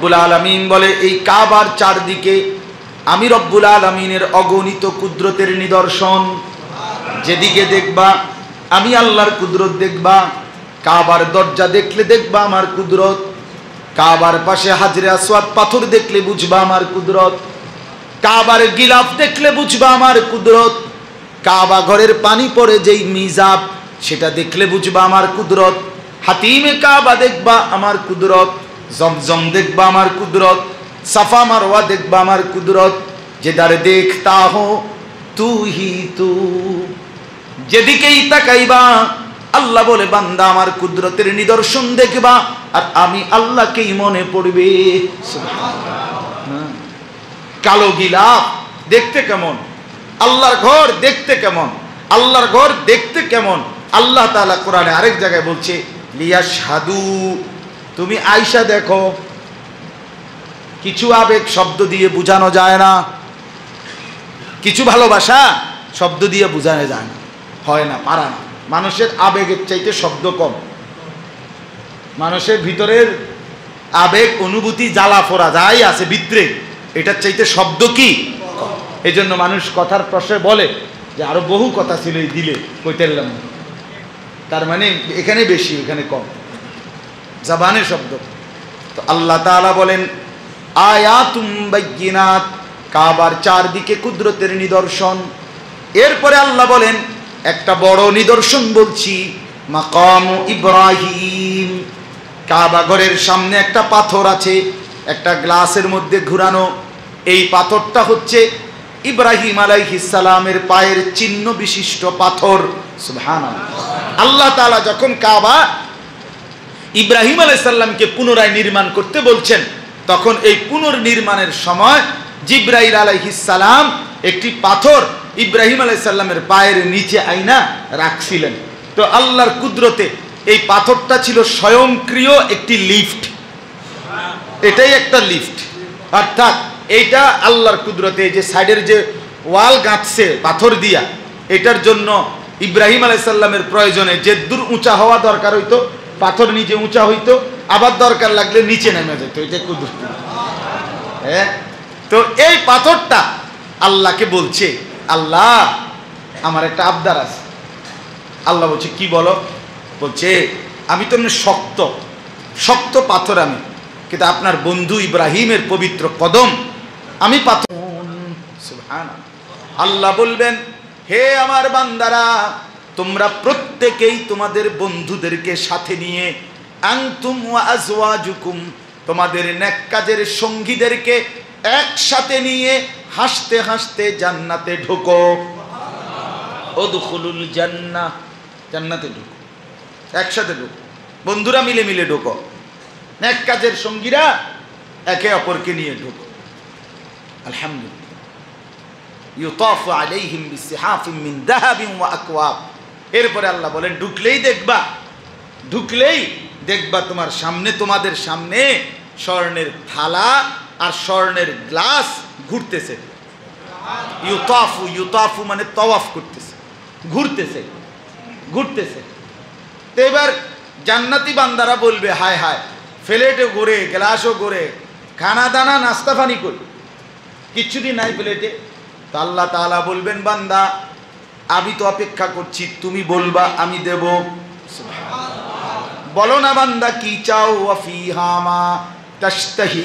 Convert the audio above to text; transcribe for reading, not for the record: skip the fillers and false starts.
রব্বুল আলামিন বলে এই কাবার চারদিকে আমি রব্বুল আলামিনের অগণিত কুদরতের নিদর্শন। যেদিকে দেখবা আমি আল্লাহর কুদরত দেখবা। কাবার দরজা দেখলে দেখবা আমার কুদরত। কাবার পাশে হাজরে আসওয়াদ পাথর দেখলে বুঝবা আমার কুদরত। কাবার গিলাফ দেখলে বুঝবা আমার কুদরত। কাবা ঘরের পানি পড়ে যেই মিজাব সেটা দেখলে বুঝবা আমার কুদরত। হাতিমে কাবা দেখবা আমার কুদরত। জমজম দেখবা আমার কুদরত। সাফা মারওয়া দেখবা আমার কুদরত। যেদার দেখতা হো তু হি তু, যেদিকেই তাকাইবা আল্লাহ বলে বান্দা আমার কুদরতের নিদর্শন দেখবা আর আমি আল্লাহকেই মনে পড়বে। কালো গিলাফ দেখতে কেমন, আল্লাহর ঘর দেখতে কেমন, আল্লাহর ঘর দেখতে কেমন। আল্লাহ তাআলা কোরআনে আরেক জায়গায় বলছে লিয়াশহাদু, তুমি আয়সা দেখো। কিছু আবেগ শব্দ দিয়ে বোঝানো যায় না, কিছু ভালোবাসা শব্দ দিয়ে বোঝানো যায় না, হয় না, পারা না। মানুষের আবেগের চাইতে শব্দ কম। মানুষের ভিতরের আবেগ অনুভূতি জ্বালা পোড়া যাই আছে ভিতরে, এটার চাইতে শব্দ কি কম। এই জন্য মানুষ কথার প্রশ্নে বলে যে আরো বহু কথা ছিল এই দিলে কইতেলাম, তার মানে এখানে বেশি এখানে কম, জবানের শব্দ। তো আল্লাহ তাআলা বলেন আয়াতুম বাইয়িনাত, কাবার চারদিকে কুদরতের নিদর্শন। এরপরে আল্লাহ বলেন একটা বড় নিদর্শন বলছি, মাকাম ইব্রাহিম। কাবা ঘরের সামনে একটা পাথর আছে, একটা গ্লাসের মধ্যে ঘুরানো। এই পাথরটা হচ্ছে ইব্রাহিম আলাইহিস সালামের পায়ের চিহ্ন বিশিষ্ট পাথর। সুবহানাল্লাহ। আল্লাহ তাআলা যখন কাবা ইব্রাহিম আলাইহিস সালামকে পুনরায় নির্মাণ করতে বলছেন, তখন এই পুনর্নির্মাণের সময় জিবরাইল আলাইহিস সালাম একটি পাথর ইব্রাহিম আলাইহিস সালামের পায়ের নিচে আইনা রাখছিলেন। তো আল্লাহর কুদরতে এই পাথরটা ছিল স্বয়ংক্রিয় একটি লিফট। এটাই একটা লিফট, অর্থাৎ এইটা আল্লাহর কুদরতে। এই যে সাইডের যে ওয়াল গাঁথছে পাথর দিয়া, এটার জন্য ইব্রাহিম আলাইহিস সালামের প্রয়োজনে যে দূর উঁচা হওয়া দরকার হইতো, পাথর নিচে উঁচা হইতো, আবার দরকার লাগলে নিচে নেমে যেত। এটা কুদরত। হ্যাঁ, তো এই পাথরটা আল্লাহকে বলছে, আল্লাহ আমার একটা আবদার আছে। আল্লাহ বলছে কি বলো? বলছে আমি তো শক্ত শক্ত পাথর আমি, কিন্তু আপনার বন্ধু ইব্রাহিমের পবিত্র কদম আমি পাথর। সুবহানাল্লাহ। আল্লাহ বলবেন হে আমার বান্দারা, তোমরা প্রত্যেকেই তোমাদের বন্ধুদেরকে সাথে নিয়ে, আনতুম ওয়া আজওয়াজুকুম, তোমাদের নেক কাজের সঙ্গীদেরকে একসাথে নিয়ে হাসতে হাসতে জান্নাতে ঢোকো। উদখুলুল জান্নাহ, জান্নাতে ঢোকো, একসাথে ঢোকো, বন্ধুরা মিলে মিলে ঢোকো। নেক কাজের সঙ্গীরা একে অপরকে নিয়ে ঢোকো। আলহামদুলিল্লাহ। ইউতাফু আলাইহিম বিসিহাফিম মিন যাহাবিন ওয়া আকওয়াব। এরপরে আল্লাহ বলেন ঢুকলেই দেখবা তোমার সামনে, তোমাদের সামনে স্বর্ণের থালা আর স্বর্ণের গ্লাস ঘুরতেছে। ইউতাফু, ইউতাফু মানে তাওয়াফ করতেছে, ঘুরতেছে। তো এবার জান্নাতি বান্দারা বলবে হায় হায়, প্লেটে ঘুরে, গ্লাসও ঘুরে, খানা দানা নাস্তা পানি করি, কিচ্ছুটি নাই প্লেটে। তো আল্লাহ তাআলা বলবেন বান্দা আমি তো অপেক্ষা করছি, তুমি বলবা আমি দেব। বলো না বান্দা কি চাও? ওয়া ফিহা মা তাশতাহি